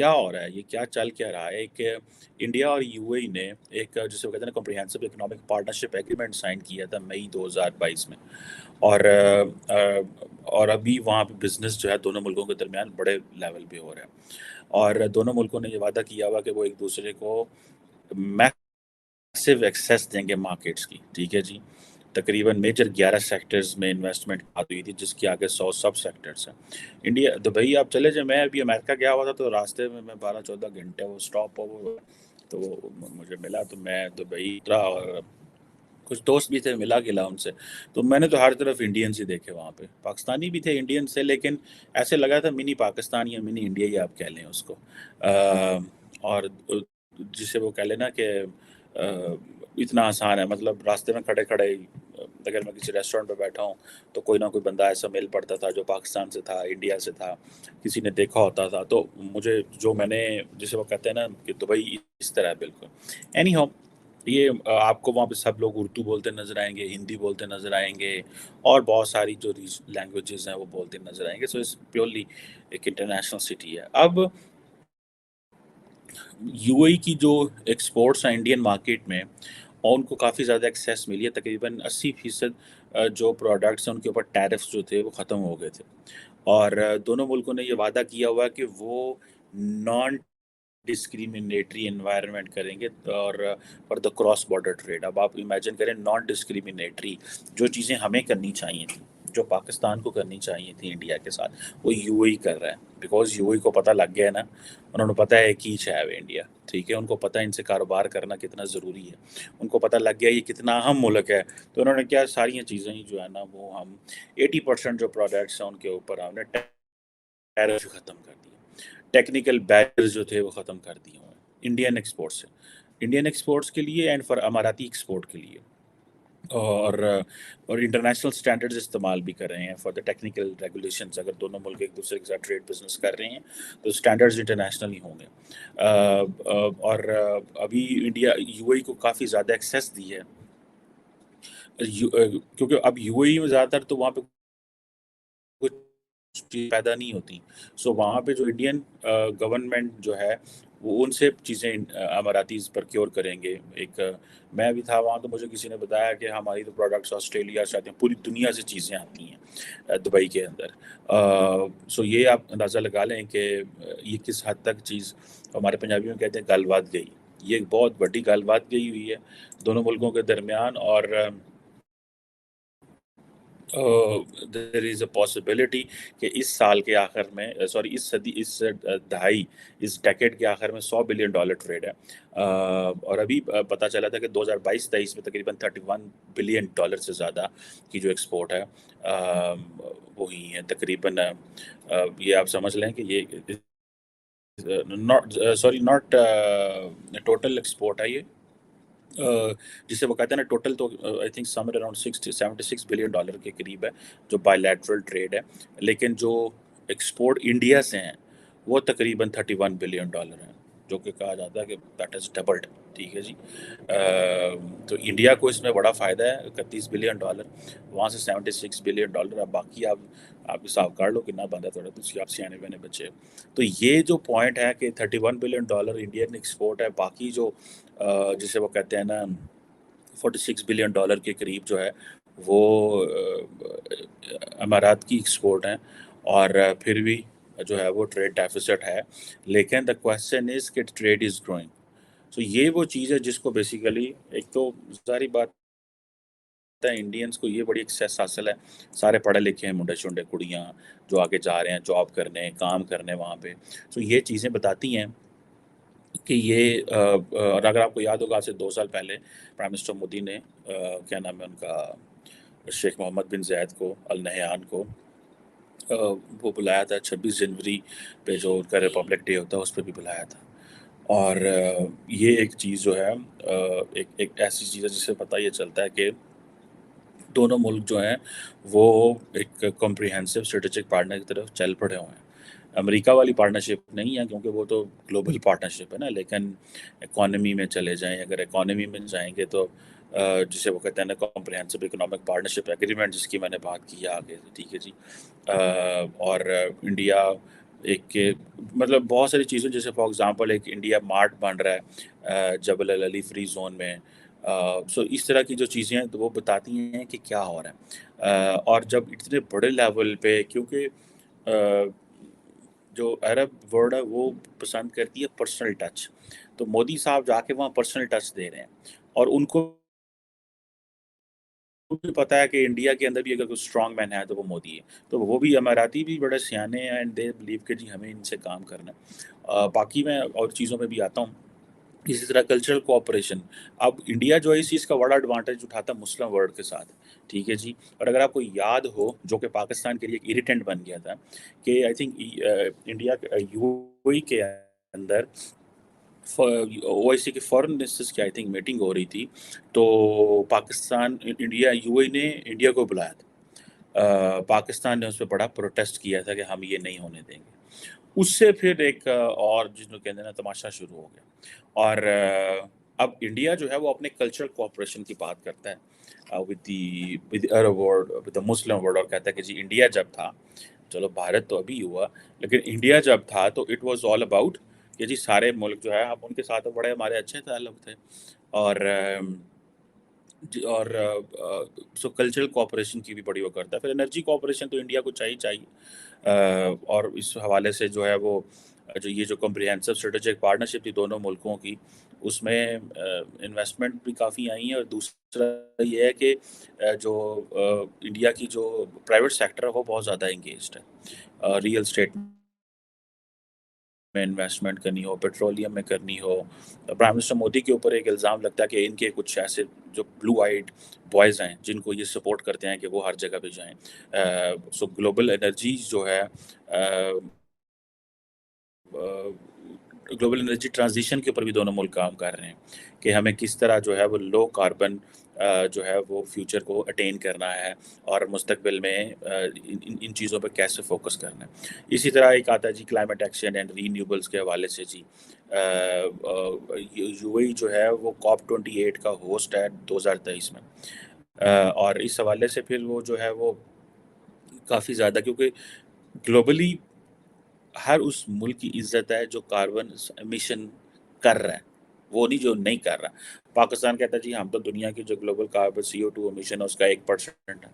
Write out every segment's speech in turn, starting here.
کیا ہو رہا ہے، یہ کیا چل کیا رہا ہے کہ انڈیا اور یو اے ای نے ایک جسے وہ کہتے ہیں نا comprehensive economic partnership agreement sign کیا تھا مئی 2022 میں، اور اور ابھی وہاں پہ بزنس جو ہے دونوں ملکوں کے درمیان بڑے لیول پہ ہو رہا ہے، اور دونوں ملکوں نے یہ وعدہ کیا ہوا کہ وہ ایک دوسرے کو میسو ایکسیس دیں گے مارکیٹس کی، ٹھیک ہے جی۔ تقریباً میجر 11 سیکٹرز میں انویسٹمنٹ بات ہوئی تھی، جس کی آگے 100 سب سیکٹرز ہیں۔ انڈیا دبئی آپ چلے جائیں، میں ابھی امریکہ گیا ہوا تھا تو راستے میں 12-14 گھنٹے وہ اسٹاپ ہو تو مجھے ملا، تو میں دبئی اترا اور کچھ دوست بھی تھے، ملا گلا ان سے، تو میں نے تو ہر طرف انڈینز ہی دیکھے وہاں پہ، پاکستانی بھی تھے انڈین سے، لیکن ایسے لگا تھا منی پاکستان یا منی انڈیا ہی آپ کہہ لیں اس کو، اور جسے وہ کہہ لیں نا کہ اتنا آسان ہے، مطلب راستے میں کھڑے کھڑے اگر میں کسی ریسٹورینٹ پہ بیٹھا ہوں تو کوئی نہ کوئی بندہ ایسا مل پڑتا تھا جو پاکستان سے تھا، انڈیا سے تھا، کسی نے دیکھا ہوتا تھا، تو مجھے جو میں نے جسے وہ کہتے ہیں نا کہ دبئی اس طرح ہے بالکل۔ اینی ہاؤ، یہ آپ کو وہاں پہ سب لوگ اردو بولتے نظر آئیں گے، ہندی بولتے نظر آئیں گے، اور بہت ساری جو لینگویجز ہیں وہ بولتے نظر آئیں گے، سو اس پیورلی ایک انٹرنیشنل سٹی ہے۔ اب یو اے کی جو ایکسپورٹس ہیں انڈین مارکیٹ میں، اور ان کو کافی زیادہ ایکسیس ملی ہے، تقریباً 80% جو پروڈکٹس ہیں ان کے اوپر ٹیرفس جو تھے وہ ختم ہو گئے تھے، اور دونوں ملکوں نے یہ وعدہ کیا ہوا ہے کہ وہ نان ڈسکریمنیٹری انوائرمنٹ کریں گے، اور for the cross border trade. اب آپ امیجن کریں نان ڈسکریمنیٹری، جو چیزیں ہمیں کرنی چاہیے تھیں، جو پاکستان کو کرنی چاہیے تھی انڈیا کے ساتھ، وہ یو اے کر رہا ہے، بیکاز یو اے کو پتہ لگ گیا ہے نا، انہوں نے پتہ ہے کی ہے وہ انڈیا، ٹھیک ہے، ان کو پتہ ہے ان سے کاروبار کرنا کتنا ضروری ہے، ان کو پتہ لگ گیا یہ کتنا اہم ملک ہے، تو انہوں نے کیا ساری چیزیں ہی جو ہے نا وہ ہم 80% جو پروڈکٹس ہیں ان کے اوپر ہم نے ٹیرف ختم کر دیا، ٹیکنیکل بیریئرز جو تھے وہ ختم کر دیے ہوئے ہیں انڈین ایکسپورٹ سے، انڈین ایکسپورٹس کے لیے اینڈ فار اماراتی ایکسپورٹ کے لیے، اور انٹرنیشنل سٹینڈرڈز استعمال بھی کر رہے ہیں فار دا ٹیکنیکل ریگولیشنز۔ اگر دونوں ملک ایک دوسرے کے ساتھ ٹریڈ بزنس کر رہے ہیں تو سٹینڈرڈز انٹرنیشنل ہی ہوں گے، اور ابھی انڈیا یو اے کو کافی زیادہ ایکسیس دی ہے، کیونکہ اب یو اے میں زیادہ تر تو وہاں پہ کچھ چیز پیدا نہیں ہوتی، سو وہاں پہ جو انڈین گورنمنٹ جو ہے وہ ان سے چیزیں اماراتیز پرکیور کریں گے۔ ایک میں بھی تھا وہاں تو مجھے کسی نے بتایا کہ ہماری تو پروڈکٹس آسٹریلیا سے آتی ہیں، پوری دنیا سے چیزیں آتی ہیں دبئی کے اندر، سو یہ آپ اندازہ لگا لیں کہ یہ کس حد تک چیز، ہمارے پنجابی میں کہتے ہیں گل بات گئی، یہ ایک بہت بڑی گل بات گئی ہوئی ہے دونوں ملکوں کے درمیان، اور دیر از اے پاسبلٹی کہ اس سال کے آخر میں، سوری اس صدی، اس دہائی، اس ڈیکیڈ کے آخر میں $100 بلین ٹریڈ ہے، اور ابھی پتہ چلا تھا کہ 2022-23 میں تقریباً $31 بلین سے زیادہ کی جو ایکسپورٹ ہے وہ ہوئی ہیں تقریباً، یہ آپ سمجھ لیں کہ یہ ناٹ ٹوٹل ایکسپورٹ ہے یہ، جسے وہ کہتے ہیں نا ٹوٹل، تو I think some around $76 billion کے قریب ہے جو بائی لیٹرل ٹریڈ ہے، لیکن جو ایکسپورٹ انڈیا سے ہیں وہ تقریباً $31 بلین ہیں، جو کہ کہا جاتا ہے کہ دیٹ از ڈبلڈ، ٹھیک ہے جی۔ تو انڈیا کو اس میں بڑا فائدہ ہے، $31 بلین، وہاں سے $76 بلین، اب باقی آپ حساب کر لو کتنا بندہ تھوڑا، تو اس کی آپ سیانے بینے بچے۔ تو یہ جو پوائنٹ ہے کہ $31 بلین انڈین ایکسپورٹ ہے، باقی جو جسے وہ کہتے ہیں نا $46 بلین کے قریب جو ہے وہ امارات کی ایکسپورٹ ہیں، اور پھر بھی جو ہے وہ ٹریڈ ڈیفیسٹ ہے، لیکن دا کویسچن از کہ ٹریڈ از گروئنگ، سو یہ وہ چیز ہے جس کو بیسیکلی، ایک تو ظاہری بات ہے انڈینس کو یہ بڑی ایکسیس حاصل ہے، سارے پڑھے لکھے ہیں، منڈے شنڈے کڑیاں جو آگے جا رہے ہیں جاب کرنے، کام کرنے وہاں پہ، سو یہ چیزیں بتاتی ہیں کہ یہ اور اگر آپ کو یاد ہوگا آج سے 2 سال پہلے پرائم منسٹر مودی نے کیا نام ہے ان کا، شیخ محمد بن زید کو، النہیان کو، وہ بلایا تھا 26 جنوری پہ جو ان کا ریپبلک ڈے ہوتا ہے اس پہ بھی بلایا تھا، اور یہ ایک چیز جو ہے ایک ایسی چیز ہے جس سے پتہ یہ چلتا ہے کہ دونوں ملک جو ہیں وہ ایک کمپریہنسو اسٹریٹجک پارٹنر کی طرف چل پڑے ہوئے ہیں۔ امریکہ والی پارٹنرشپ نہیں ہے کیونکہ وہ تو گلوبل پارٹنرشپ ہے نا، لیکن اکانومی میں چلے جائیں، اگر اکانومی میں جائیں گے تو جسے وہ کہتے ہیں نا کمپریہنسو اکنامک پارٹنرشپ ایگریمنٹ، جس کی میں نے بات کی ہے آگے، ٹھیک ہے جی، اور انڈیا ایک کہ مطلب بہت ساری چیزیں، جیسے فار ایگزامپل ایک انڈیا مارٹ بن رہا ہے جبل العلی فری زون میں. سو اس طرح کی جو چیزیں ہیں تو وہ بتاتی ہیں کہ کیا ہو رہا ہے. اور جب اتنے بڑے لیول پہ، کیونکہ جو عرب ورلڈ ہے وہ پسند کرتی ہے پرسنل ٹچ، تو مودی صاحب جا کے وہاں پرسنل ٹچ دے رہے ہیں. اور ان کو بھی پتا ہے کہ انڈیا کے اندر بھی اگر کوئی اسٹرانگ مین ہے تو وہ مودی ہے. تو وہ بھی اماراتی بھی بڑے سیانے ہیں، اینڈ دے بلیو کہ جی ہمیں ان سے کام کرنا ہے. باقی میں اور چیزوں میں بھی آتا ہوں. اسی طرح کلچرل کوآپریشن. اب انڈیا جو ہے اس چیز کا بڑا ایڈوانٹیج اٹھاتا ہے مسلم ورلڈ کے ساتھ. ٹھیک ہے جی. اور اگر آپ کو یاد ہو، جو کہ پاکستان کے لیے ایک اریٹنٹ بن گیا تھا، کہ آئی تھنک انڈیا یو اے ای کے اندر او آئی سی کے فارن منسٹرس کی آئی تھنک میٹنگ ہو رہی تھی، تو پاکستان انڈیا یو اے نے انڈیا کو بلایا تھا. پاکستان نے اس پہ بڑا پروٹیسٹ کیا تھا کہ ہم یہ نہیں ہونے دیں گے. اس سے پھر ایک اور جس کو کہتے ہیں نا تماشا شروع ہو گیا. اور اب انڈیا جو ہے وہ اپنے کلچرل کوآپریشن کی بات کرتا ہے with Arab world, with the Muslim world, اور کہتا ہے کہ جی انڈیا جب تھا، چلو بھارت تو ابھی ہوا، لیکن انڈیا جب تھا تو اٹ واز آل اباؤٹ کہ جی سارے ملک جو ہے اب ان کے ساتھ بڑے ہمارے اچھے تعلق تھے. اور اور سو کلچرل کوآپریشن کی بھی بڑی وہ کرتا ہے. پھر انرجی کوآپریشن تو انڈیا کو چاہیے. اور اس حوالے سے جو ہے وہ جو یہ جو کمپریہنسو اسٹریٹجک پارٹنرشپ تھی دونوں ملکوں کی، اس میں انویسٹمنٹ بھی کافی آئی ہیں. اور دوسرا یہ ہے کہ جو انڈیا کی جو پرائیویٹ سیکٹر ہے وہ بہت زیادہ انگیجڈ ہے. ریئل اسٹیٹ میں انویسٹمنٹ کرنی ہو، پیٹرولیم میں کرنی ہو. پرائم منسٹر مودی کے اوپر ایک الزام لگتا ہے کہ ان کے کچھ ایسے جو بلو آئیڈ بوائز ہیں جن کو یہ سپورٹ کرتے ہیں کہ وہ ہر جگہ پہ جائیں. سو گلوبل انرجی جو ہے، گلوبل انرجی ٹرانزیشن کے اوپر بھی دونوں ملک کام کر رہے ہیں کہ ہمیں کس طرح جو ہے وہ لو کاربن جو ہے وہ فیوچر کو اٹین کرنا ہے، اور مستقبل میں ان چیزوں پہ کیسے فوکس کرنا ہے. اسی طرح ایک آتا ہے جی کلائمیٹ ایکشن اینڈ رینیوبلس کے حوالے سے. جی یو اے ای جو ہے وہ COP28 کا ہوسٹ ہے 2023 میں. اور اس حوالے سے پھر وہ جو ہے وہ کافی زیادہ، کیونکہ گلوبلی ہر اس ملک کی عزت ہے جو کاربن امیشن کر رہا ہے، وہ نہیں جو نہیں کر رہا. پاکستان کہتا ہے جی ہم تو دنیا کی جو گلوبل کاربن CO2 امیشن ہے اس کا 1% ہے.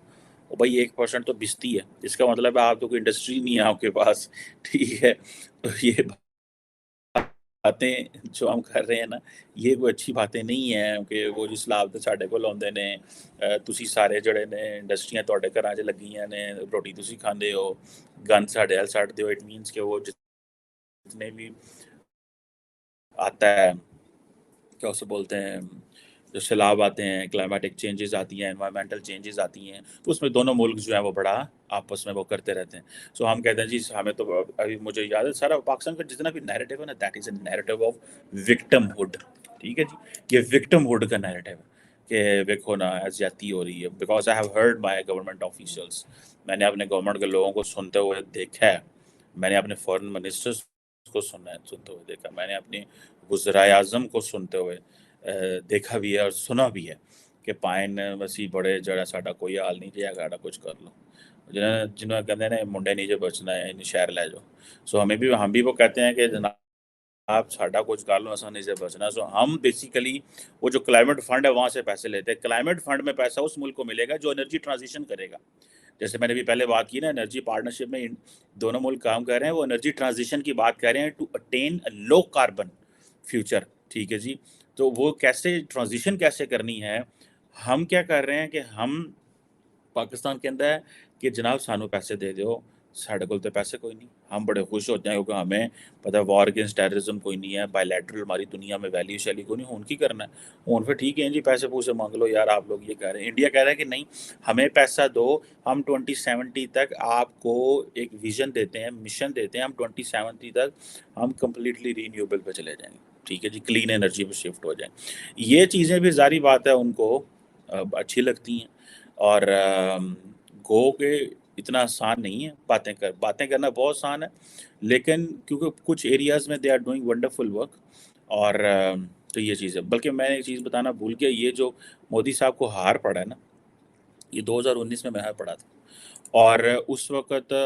وہ بھائی 1% تو بستی ہے، اس کا مطلب ہے آپ تو کوئی انڈسٹری نہیں ہے آپ کے پاس. ٹھیک ہے. تو یہ باتیں جو ہم کر رہے ہیں نا، یہ کوئی اچھی باتیں نہیں ہیں کہ وہ جس لاب ساڈے کو لاؤندے نے تسی سارے جڑے نے انڈسٹریاں تواڈے گھراں 'چ لگیاں نے، روٹی تسی کھاندے ہو، گند ساڈے ہل سٹ دیو. اٹ مینس کہ وہ جتنے بھی آتا ہے کیا اسے بولتے ہیں، جو سیلاب آتے ہیں، کلائمیٹک چینجز آتی ہیں، انوائرمنٹل چینجز آتی ہیں، تو اس میں دونوں ملک جو ہیں وہ بڑا آپس میں وہ کرتے رہتے ہیں. سو ہم کہتے ہیں جی ہمیں تو ابھی مجھے یاد ہے سارا پاکستان کا جتنا بھی نیریٹو ہے نا، that is a narrative of victimhood. ٹھیک ہے جی، یہ وکٹم ہوڈ کا نیریٹو ہے کہ دیکھو نا زیادتی ہو رہی ہے. Because I have heard my government officials, میں نے اپنے گورنمنٹ کے لوگوں کو سنتے ہوئے دیکھا ہے. میں نے اپنے فارن منسٹرس کو سنتے ہوئے دیکھا. میں نے اپنی وزرائے اعظم کو سنتے ہوئے دیکھا بھی ہے اور سنا بھی ہے کہ پائن وسی بڑے جڑا ساڈا کوئی حال نہیں جی، ساڈا کچھ کر لو. جنہوں کہتے ہیں منڈے نہیں جو بچنا ہے شہر لے جاؤ. سو ہم بھی وہ کہتے ہیں کہ جناب آپ ساڈا کچھ کر لو، ایسا نہیں سے بچنا. سو ہم بیسیکلی وہ جو کلائمیٹ فنڈ ہے وہاں سے پیسے لیتے ہیں. کلائمیٹ فنڈ میں پیسہ اس ملک کو ملے گا جو انرجی ٹرانزیشن کرے گا. جیسے میں نے بھی پہلے بات کی نا، انرجی پارٹنرشپ میں دونوں ملک کام کر رہے ہیں، وہ انرجی ٹرانزیشن کی بات کر رہے ہیں to attain low carbon future. ٹھیک ہے جی. تو وہ کیسے ٹرانزیشن کیسے کرنی ہے، ہم کیا کر رہے ہیں کہ ہم پاکستان کے اندر ہے کہ جناب سانو پیسے دے دیو، ساڈے کول تے پیسے کوئی نہیں. ہم بڑے خوش ہوتے ہیں کیونکہ ہمیں پتہ ہے وار اگینسٹ ٹیررزم کوئی نہیں ہے، بائی لیٹرل ہماری دنیا میں ویلیو شیلی کوئی نہیں. ہون کی کرنا ہے ہون پھر ٹھیک ہے جی پیسے پوسے مانگ لو یار. آپ لوگ یہ کہہ رہے ہیں، انڈیا کہہ رہا ہے کہ نہیں ہمیں پیسہ دو، ہم 2070 تک آپ کو ایک ویژن دیتے ہیں، مشن دیتے ہیں. ہم 2070 تک ہم کمپلیٹلی رینیوبل پہ چلے جائیں گے. ٹھیک ہے جی، کلین انرجی پہ شفٹ ہو جائیں. یہ چیزیں بھی ظاہری بات ہے ان کو اچھی لگتی ہیں. اور گو کہ اتنا آسان نہیں ہے باتیں کرنا بہت آسان ہے، لیکن کیونکہ کچھ ایریاز میں they are doing wonderful work. اور تو یہ چیز ہے. بلکہ میں ایک چیز بتانا بھول گیا، یہ جو مودی صاحب کو ہار پڑا ہے نا، یہ 2019 میں ہار پڑا تھا. اور اس وقت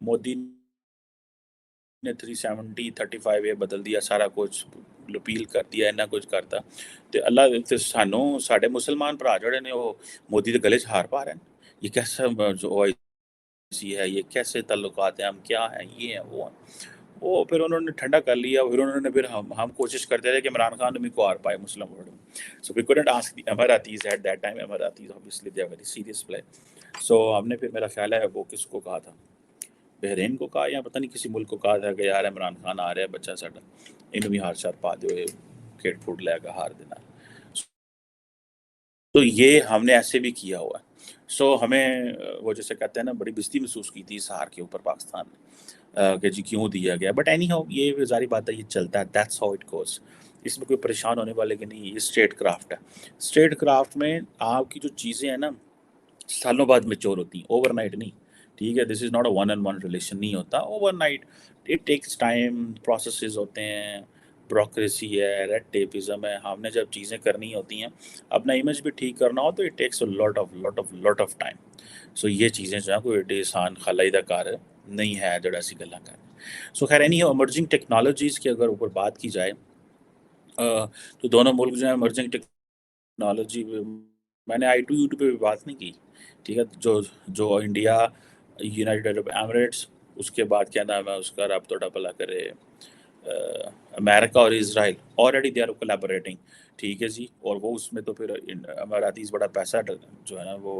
مودی نے 370 35 اے بدل دیا سارا کچھ اپیل کر دیا انہاں کچھ کرتا تے اللہ تے سانوں ساڈے مسلمان بھرا جڑے نے وہ مودی دے گلے چ ہار پا رہے ہیں. یہ کیسا جو سی ہے، یہ کیسے تعلقات ہیں، ہم کیا ہیں، یہ ہیں وہ ہیں. وہ پھر انہوں نے ٹھنڈا کر لیا. پھر انہوں نے پھر ہم کوشش کرتے رہے کہ عمران خان بھی کو ہار پائے مسلم ورلڈ میں. سو وی couldn't ask the Emiratis at that time. Emiratis obviously they are very serious play. سو ہم نے پھر میرا خیال ہے وہ کس کو کہا تھا، بحرین کو کہا یا پتہ نہیں کسی ملک کو کہا تھا کہ یار عمران خان آ رہا ہے بچہ ساڈا انہوں بھی ہار شار پا دیو کھیڑ پھوڑ لے گا ہار دینا. تو یہ ہم نے ایسے بھی کیا ہوا ہے. سو ہمیں وہ جیسے کہتے ہیں نا بڑی بستی محسوس کی تھی اس ہار کے اوپر پاکستان نے کہ جی کیوں دیا گیا. بٹ اینی ہاؤ یہ ظاہری بات ہے، یہ چلتا ہے. That's how it goes. اس میں کوئی پریشان ہونے والے کی نہیں. یہ اسٹیٹ کرافٹ ہے. اسٹیٹ کرافٹ میں آپ کی جو چیزیں ہیں نا سالوں بعد میچور ہوتی ہیں، اوور نائٹ نہیں. ٹھیک ہے، this is not a one and one relation نہیں ہوتا overnight. It takes time, processes ہوتے ہیں، بروکریسی ہے، ریڈ ٹیپزم ہے. ہم نے جب چیزیں کرنی ہوتی ہیں اپنا امیج بھی ٹھیک کرنا ہو تو it takes a lot of time. So یہ چیزیں جو ہیں کوئی ایڈی آسان خلائی دا کار نہیں ہے جڑا سی گلاں کر. سو خیر اینی ایمرجنگ ٹیکنالوجیز کی اگر اوپر بات کی جائے تو دونوں ملک جو ہیں ایمرجنگ ٹیکنالوجی میں نے آئی ٹو یو ٹو پہ بھی بات نہیں کی. ٹھیک ہے، جو انڈیا، یونائٹڈ عرب ایمریٹس، اس کے بعد کیا نام ہے اس کا رابطہ ڈبلا کرے امریکہ اور اسرائیل آلریڈی دے آر کولیبوریٹنگ. ٹھیک ہے جی. اور وہ اس میں تو پھر اماراتیز بڑا پیسہ جو ہے نا وہ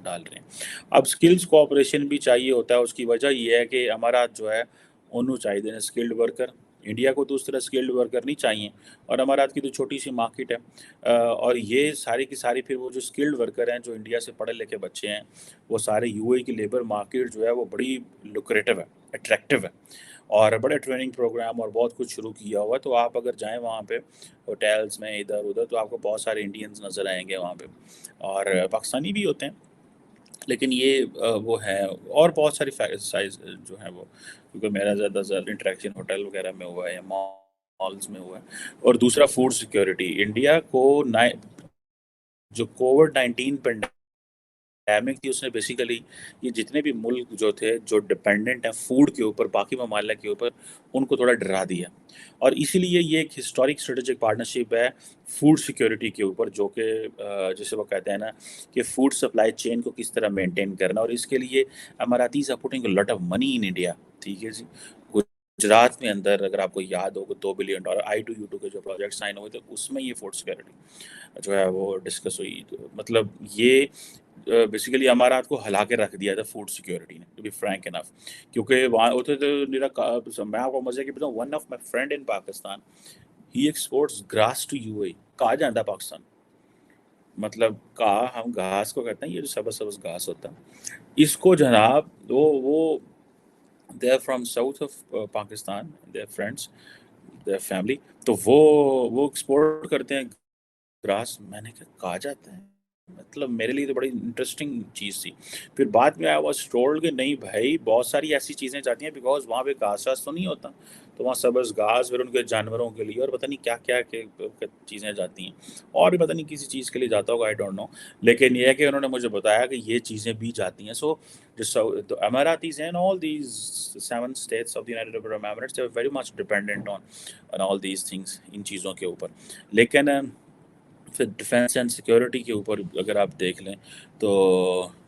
ڈال رہے ہیں. اب سکلز کوآپریشن بھی چاہیے ہوتا ہے. اس کی وجہ یہ ہے کہ امارات جو ہے انہوں چاہیے دینے اسکلڈ ورکر. انڈیا کو تو اس طرح اسکلڈ ورکر نہیں چاہیے، اور امارات کی تو چھوٹی سی مارکیٹ ہے. اور یہ ساری کی ساری پھر وہ جو اسکلڈ ورکر ہیں جو انڈیا سے پڑھے لکھے بچے ہیں وہ سارے یو اے کی لیبر مارکیٹ جو ہے وہ بڑی لوکریٹو ہے، اٹریکٹیو ہے، اور بڑے ٹریننگ پروگرام اور بہت کچھ شروع کیا ہوا ہے. تو آپ اگر جائیں وہاں پہ ہوٹلز میں ادھر ادھر تو آپ کو بہت سارے انڈینز نظر آئیں گے وہاں پہ، اور پاکستانی بھی ہوتے ہیں. لیکن یہ وہ ہے، اور بہت ساری سائز جو ہیں وہ، کیونکہ میرا زیادہ انٹریکشن ہوٹل وغیرہ میں ہوا ہے یا مالز میں ہوا ہے. اور دوسرا فوڈ سیکیورٹی. انڈیا کو جو کووڈ 19 پینڈیمک تھی اس نے بیسیکلی یہ جتنے بھی ملک جو تھے جو ڈپینڈنٹ ہیں فوڈ کے اوپر باقی ممالک کے اوپر ان کو تھوڑا ڈرا دیا. اور اسی لیے یہ ایک ہسٹورک اسٹریٹجک پارٹنرشپ ہے فوڈ سیکیورٹی کے اوپر، جو کہ جسے وہ کہتے ہیں نا کہ فوڈ سپلائی چین کو کس طرح مینٹین کرنا. اور اس کے لیے Emiratis are putting a lot of money in India. ٹھیک ہے جی. گجرات میں اندر اگر آپ کو یاد ہو $2 billion I two U two کے جو پروجیکٹ سائن ہوئے تھے اس میں یہ فوڈ سیکیورٹی جو ہے وہ ڈسکس ہوئی. مطلب یہ بیسیکلی امارات کو ہلا کے رکھ دیا تھا فوڈ سیکیورٹی نے، ٹو بی فرینک انف. کیونکہ وہاں ہوتے تو میں آپ کو مزے کی بتاؤں، one of my friend in Pakistan he exports grass to U A. کہا جاتا پاکستان، مطلب کہا ہم گھاس کو کہتے ہیں، یہ جو سبز سبز گھاس ہوتا ہے اس کو جناب وہ they are from south of Pakistan, they are friends, they are family. تو وہ ایکسپورٹ کرتے ہیں گراس. میں نے کہا جاتا ہے، مطلب میرے لیے تو بڑی انٹرسٹنگ چیز تھی. پھر بعد میں آیا واز ٹولڈ کہ نہیں بھائی بہت ساری ایسی چیزیں جاتی ہیں بیکاز وہاں پہ گھاس واس تو نہیں ہوتا، تو وہاں سبز گھاس پھر ان کے جانوروں کے لیے اور پتہ نہیں کیا کیا چیزیں جاتی ہیں، اور بھی پتہ نہیں کسی چیز کے لیے جاتا ہوگا، آئی ڈونٹ نو. لیکن یہ ہے کہ انہوں نے مجھے بتایا کہ یہ چیزیں بھی جاتی ہیں. سو جو اماراtis and all these 7 states of the United Arab Emirates they are very much dependent on all these things، ان چیزوں کے اوپر. لیکن پھر ڈیفینس اینڈ سیکیورٹی کے اوپر اگر آپ دیکھ لیں تو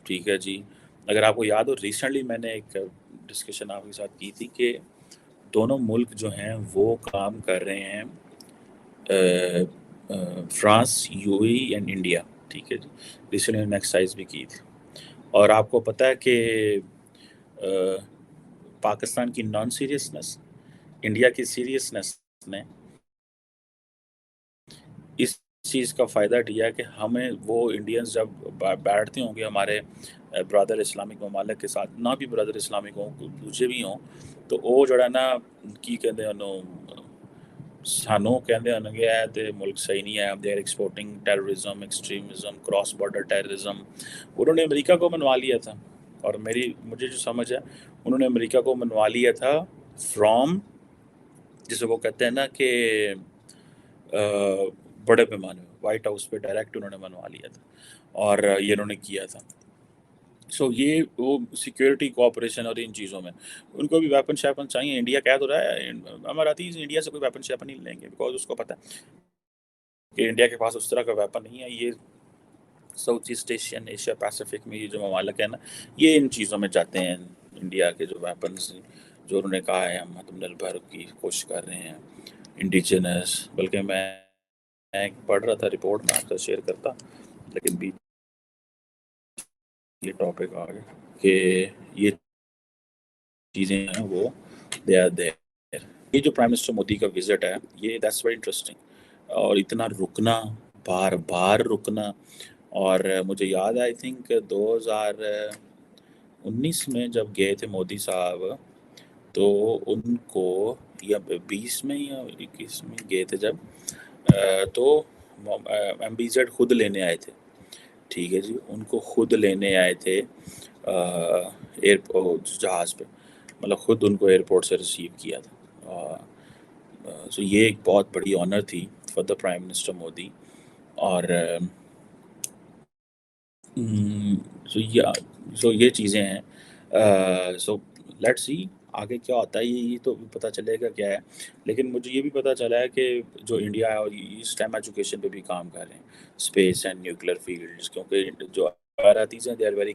ٹھیک ہے جی. اگر آپ کو یاد ہو ریسنٹلی میں نے ایک ڈسکشن آپ کے ساتھ کی تھی کہ دونوں ملک جو ہیں وہ کام کر رہے ہیں France, you a and India. ٹھیک ہے جی. ریسنٹلی میں نے ایکسرسائز بھی کی تھی. اور آپ کو پتہ ہے کہ پاکستان کی نان سیریسنس انڈیا کی سیریسنس نے اس چیز کا فائدہ دیا کہ ہمیں وہ انڈینز جب بیٹھتے ہوں گے ہمارے برادر اسلامک ممالک کے ساتھ، نہ بھی برادر اسلامک ہوں دوسرے بھی ہوں، تو وہ جڑا نا کی کہتے ہیں سانوں کہتے ہیں کہ اے ملک صحیح نہیں ہے، they are exporting terrorism, extremism, cross border terrorism. انہوں نے امریکہ کو منوا لیا تھا، اور مجھے جو سمجھ ہے انہوں نے امریکہ کو منوا لیا تھا فرام جسے وہ کہتے ہیں نا کہ بڑے پیمانے میں وائٹ ہاؤس پہ ڈائریکٹ انہوں نے منوا لیا تھا اور یہ انہوں نے کیا تھا. سو یہ وہ سیکورٹی کوآپریشن اور ان چیزوں میں ان کو بھی ویپن شیپن چاہیے. انڈیا کہہ تو رہا ہے اماراتی انڈیا سے کوئی ویپن شیپن نہیں لیں گے بیکاز اس کو پتہ ہے کہ انڈیا کے پاس اس طرح کا ویپن نہیں ہے. یہ south East Asian Asia Pacific میں یہ جو ممالک ہیں نا یہ ان چیزوں میں جاتے ہیں. انڈیا کے جو ویپنس جو انہوں نے کہا ہے ہم آتم نربھر کی کوشش کر رہے ہیں انڈیجنس. بلکہ میں پڑھ رہا تھا رپورٹ میں آپ سے شیئر کرتا لیکن بھی یہ ٹاپک آ گیا کہ یہ چیزیں ہیں وہ دے آر دیر. یہ جو پرائم منسٹر مودی کا وزٹ ہے یہ دیٹس ویری انٹرسٹنگ اور اتنا رکنا بار بار رکنا. اور مجھے یاد ہے آئی تھنک 2019 میں جب گئے تھے مودی صاحب تو ان کو یا 20 میں یا 21 میں گئے تھے جب تو ایم بی زیڈ خود لینے آئے تھے. ٹھیک ہے جی ان کو خود لینے آئے تھے جہاز پہ مطلب خود ان کو ایئرپورٹ سے ریسیو کیا تھا. سو یہ ایک بہت بڑی آنر تھی for the prime minister Modi. اور سو یہ چیزیں ہیں. سو لیٹ سی آگے کیا ہوتا ہے یہ تو پتہ چلے گا کیا ہے. لیکن مجھے یہ بھی پتہ چلا ہے کہ جو انڈیا ہے اور اس ٹائم ایجوکیشن پہ بھی کام کر رہے ہیں اسپیس اینڈ نیوکلیر فیلڈس کیونکہ جو اماراتی ہیں دے آر ویری